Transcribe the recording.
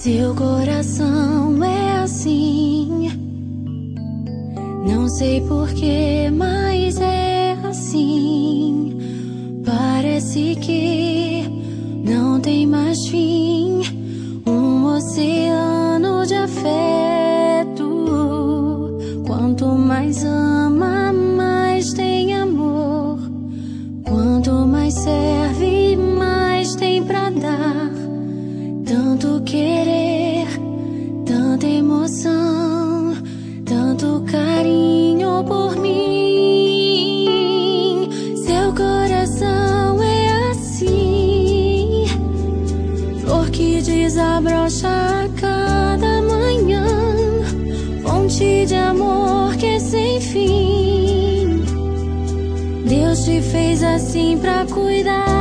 Seu coração é assim, não sei porquê, mas é assim. Parece que não tem mais fim, um oceano de afeto. Quanto mais ama, mais tem amor. Quanto mais serve, mais tem pra dar. Tanto querer, tanta emoção, tanto carinho por mim. Seu coração é assim, flor que desabrocha a cada manhã, fonte de amor que é sem fim. Deus te fez assim pra cuidar